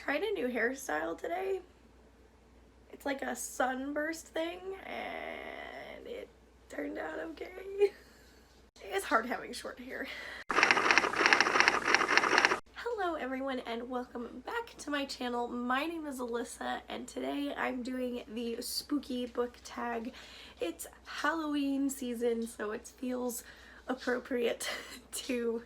tried a new hairstyle today. It's like a sunburst thing, and it turned out okay. It's hard having short hair. Hello everyone and welcome back to my channel. My name is Alyssa and today I'm doing the spooky book tag. It's Halloween season, so it feels appropriate to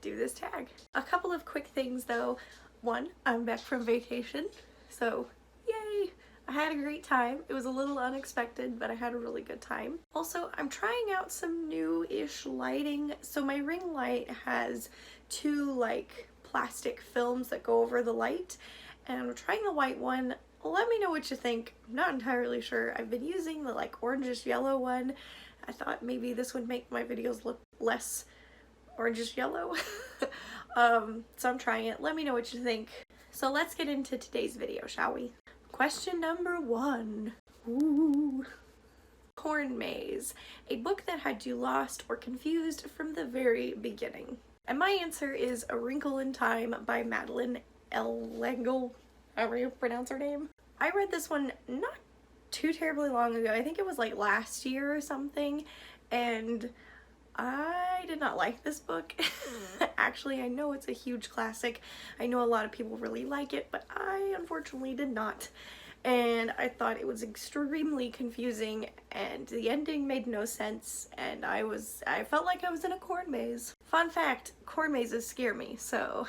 do this tag. A couple of quick things though. One, I'm back from vacation, so yay! I had a great time. It was a little unexpected, but I had a really good time. Also, I'm trying out some new-ish lighting. So my ring light has two like plastic films that go over the light, and I'm trying the white one. Let me know what you think. I'm not entirely sure. I've been using the like orangish yellow one. I thought maybe this would make my videos look less orangish yellow. So I'm trying it. Let me know what you think. So let's get into today's video, shall we? Question number 1. Ooh. Corn Maze, a book that had you lost or confused from the very beginning. And my answer is A Wrinkle in Time by Madeline Le'Engel, however you pronounce her name. I read this one not too terribly long ago. I think it was like last year or something, and I did not like this book. Actually, I know it's a huge classic. I know a lot of people really like it, but I unfortunately did not. And I thought it was extremely confusing and the ending made no sense, and I felt like I was in a corn maze. Fun fact, corn mazes scare me, so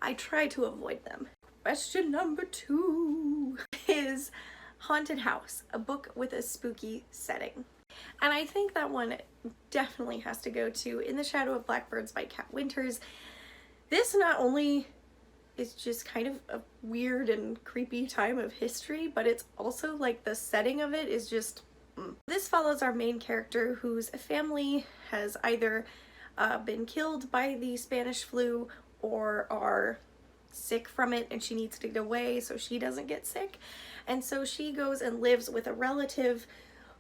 I try to avoid them. Question number 2 is Haunted House, a book with a spooky setting. And I think that one definitely has to go to In the Shadow of Blackbirds by Kat Winters. This not only is just kind of a weird and creepy time of history, but it's also like the setting of it is just This follows our main character whose family has either been killed by the Spanish flu or are sick from it, and she needs to get away so she doesn't get sick. And so she goes and lives with a relative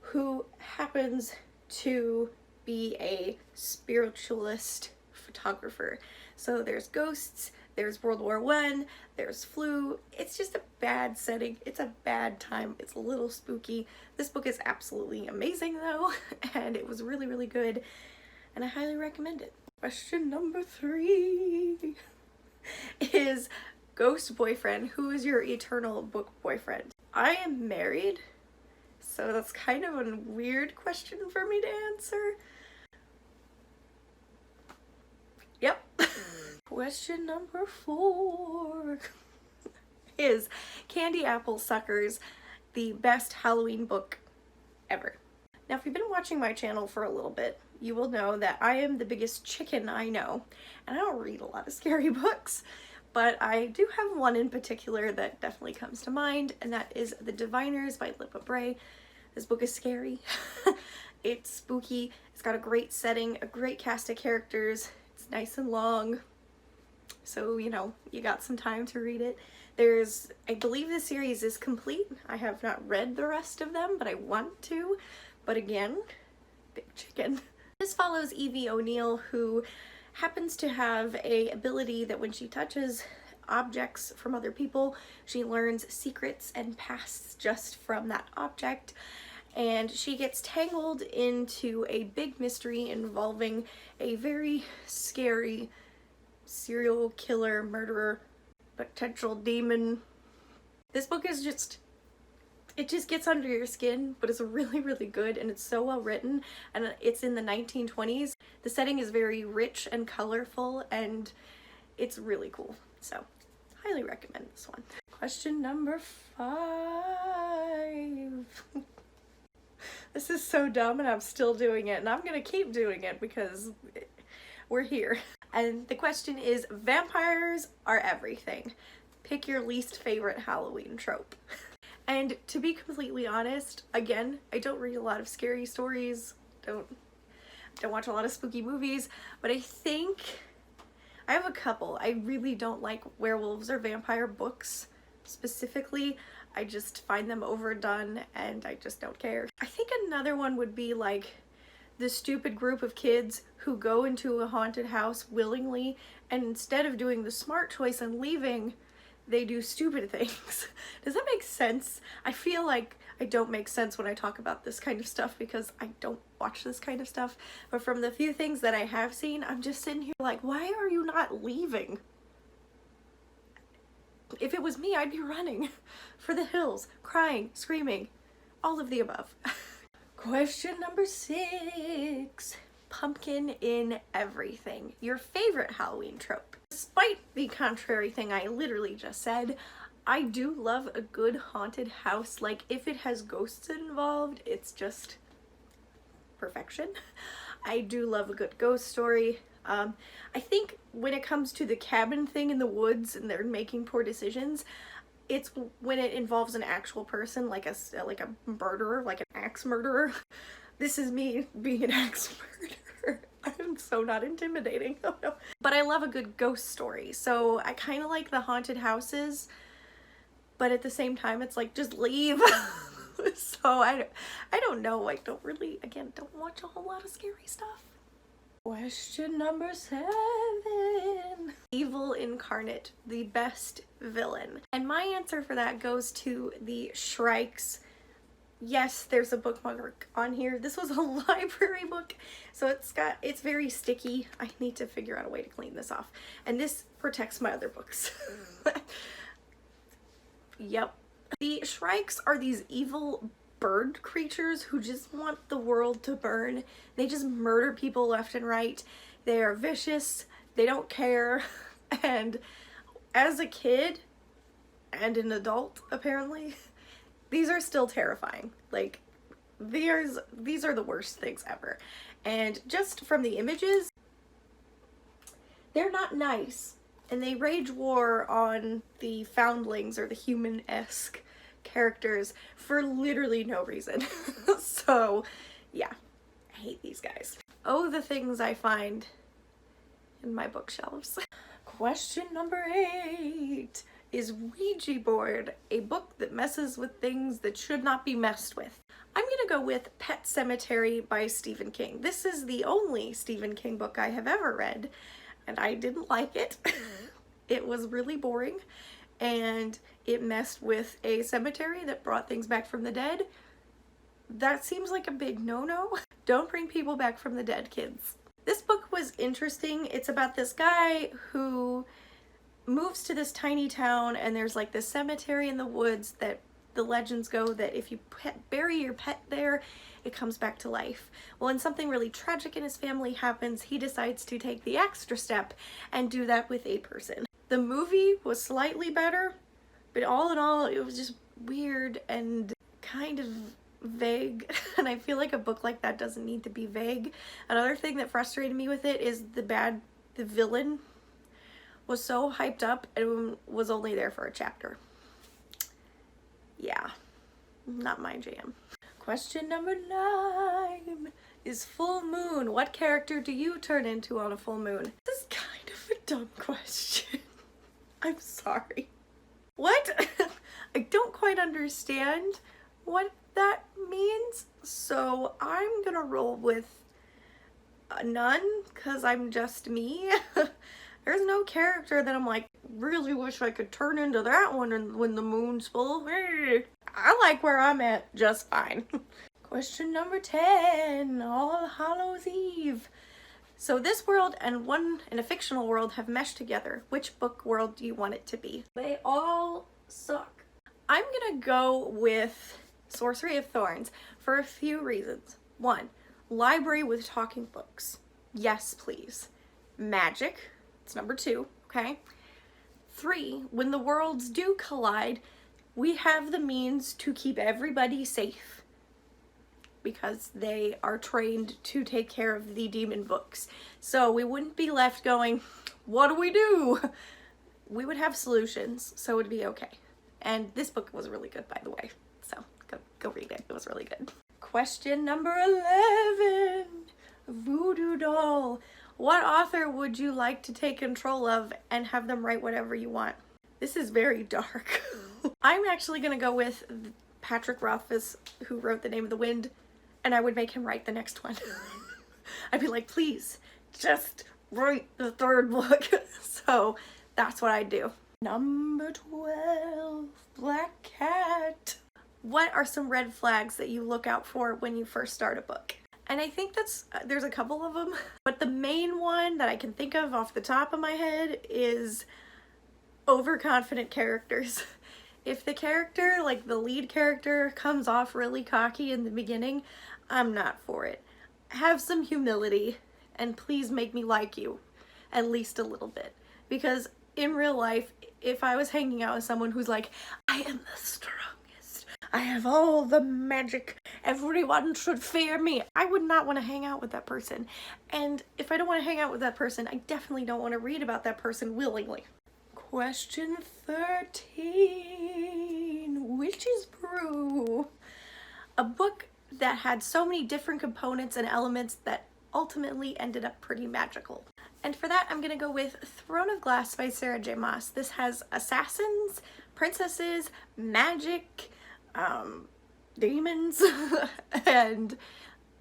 who happens to be a spiritualist photographer. So there's ghosts, there's World War I, there's flu. It's just a bad setting. It's a bad time. It's a little spooky. This book is absolutely amazing though, and it was really, really good, and I highly recommend it. Question number 3 is Ghost Boyfriend, who is your eternal book boyfriend? I am married, so that's kind of a weird question for me to answer. Yep. Question number 4 is Candy Apple Suckers, the best Halloween book ever. Now, if you've been watching my channel for a little bit, you will know that I am the biggest chicken I know, and I don't read a lot of scary books, but I do have one in particular that definitely comes to mind, and that is The Diviners by Libba Bray. This book is scary. It's spooky. It's got a great setting, a great cast of characters. It's nice and long, so you know, you got some time to read it. I believe the series is complete. I have not read the rest of them, but I want to. But again, big chicken. This follows Evie O'Neill, who happens to have a ability that when she touches objects from other people, she learns secrets and pasts just from that object. And she gets tangled into a big mystery involving a very scary serial killer, murderer, potential demon. This book is it just gets under your skin, but it's really, really good, and it's so well written, and it's in the 1920s. The setting is very rich and colorful, and it's really cool. So, highly recommend this one. Question number 5. This is so dumb, and I'm still doing it, and I'm gonna keep doing it because we're here. And the question is, vampires are everything. Pick your least favorite Halloween trope. And to be completely honest, again, I don't read a lot of scary stories, don't watch a lot of spooky movies, but I think I have a couple. I really don't like werewolves or vampire books specifically. I just find them overdone and I just don't care. I think another one would be like the stupid group of kids who go into a haunted house willingly, and instead of doing the smart choice and leaving, they do stupid things. Does that make sense? I feel like I don't make sense when I talk about this kind of stuff because I don't watch this kind of stuff. But from the few things that I have seen, I'm just sitting here like, why are you not leaving? If it was me, I'd be running for the hills, crying, screaming, all of the above. Question number 6. Pumpkin in everything. Your favorite Halloween trope. Despite the contrary thing I literally just said, I do love a good haunted house. Like, if it has ghosts involved, it's just perfection. I do love a good ghost story. I think when it comes to the cabin thing in the woods and they're making poor decisions, it's when it involves an actual person, like a murderer, like an axe murderer. This is me being an axe murderer. I'm so not intimidating. Oh no. But I love a good ghost story, so I kind of like the haunted houses, but at the same time it's like, just leave. So I don't know, I don't really, again, don't watch a whole lot of scary stuff. Question number 7. Evil incarnate, the best villain. And my answer for that goes to the Shrikes. Yes, there's a bookmark on here. This was a library book, so it's very sticky. I need to figure out a way to clean this off. And this protects my other books. Yep. The Shrikes are these evil bird creatures who just want the world to burn. They just murder people left and right. They are vicious. They don't care. And as a kid and an adult, apparently, these are still terrifying. Like, these are the worst things ever. And just from the images, they're not nice. And they wage war on the foundlings or the human-esque characters for literally no reason. So yeah, I hate these guys. Oh, the things I find in my bookshelves. Question number 8. Is Ouija board a book that messes with things that should not be messed with? I'm gonna go with Pet Semetary by Stephen King. This is the only Stephen King book I have ever read, and I didn't like it. It was really boring, and it messed with a cemetery that brought things back from the dead. That seems like a big no-no. Don't bring people back from the dead, kids. This book was interesting. It's about this guy who moves to this tiny town, and there's like this cemetery in the woods that the legends go that if you bury your pet there, it comes back to life. Well, when something really tragic in his family happens, he decides to take the extra step and do that with a person. The movie was slightly better, but all in all, it was just weird and kind of vague. And I feel like a book like that doesn't need to be vague. Another thing that frustrated me with it is the villain was so hyped up and was only there for a chapter. Yeah, not my jam. Question number 9 is full moon. What character do you turn into on a full moon? This is kind of a dumb question. I'm sorry. What? I don't quite understand what that means, so I'm gonna roll with none, because I'm just me. There's no character that I'm like, really wish I could turn into that one when the moon's full. I like where I'm at just fine. Question number 10, All Hallows Eve. So this world and a fictional world have meshed together. Which book world do you want it to be? They all suck. I'm gonna go with Sorcery of Thorns for a few reasons. 1, library with talking books. Yes, please. Magic. It's number 2, okay? 3, when the worlds do collide, we have the means to keep everybody safe because they are trained to take care of the demon books. So we wouldn't be left going, what do we do? We would have solutions, so it would be okay. And this book was really good, by the way. So go read it. It was really good. Question number 11, Voodoo Doll. What author would you like to take control of and have them write whatever you want? This is very dark. I'm actually gonna go with Patrick Rothfuss, who wrote The Name of the Wind, and I would make him write the next one. I'd be like, please, just write the 3rd book. So that's what I'd do. Number 12, Black Cat. What are some red flags that you look out for when you first start a book? And I think there's a couple of them, but the main one that I can think of off the top of my head is overconfident characters. If the character, like the lead character, comes off really cocky in the beginning, I'm not for it. Have some humility and please make me like you at least a little bit, because in real life, if I was hanging out with someone who's like, I am the strongest, I have all the magic, everyone should fear me, I would not want to hang out with that person. And if I don't want to hang out with that person, I definitely don't want to read about that person willingly. Question 13, Witch's Brew. A book that had so many different components and elements that ultimately ended up pretty magical. And for that, I'm gonna go with Throne of Glass by Sarah J. Maas. This has assassins, princesses, magic, demons, and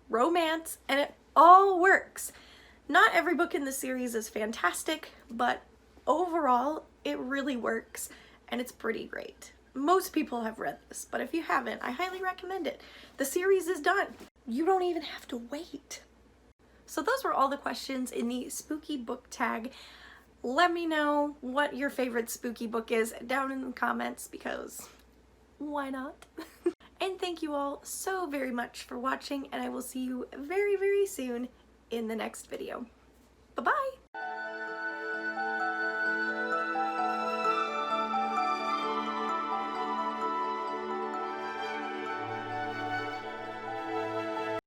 romance, and it all works. Not every book in the series is fantastic, but overall, it really works, and it's pretty great. Most people have read this, but if you haven't, I highly recommend it. The series is done. You don't even have to wait. So those were all the questions in the spooky book tag. Let me know what your favorite spooky book is down in the comments, because why not? And thank you all so very much for watching, and I will see you very, very soon in the next video. Bye-bye!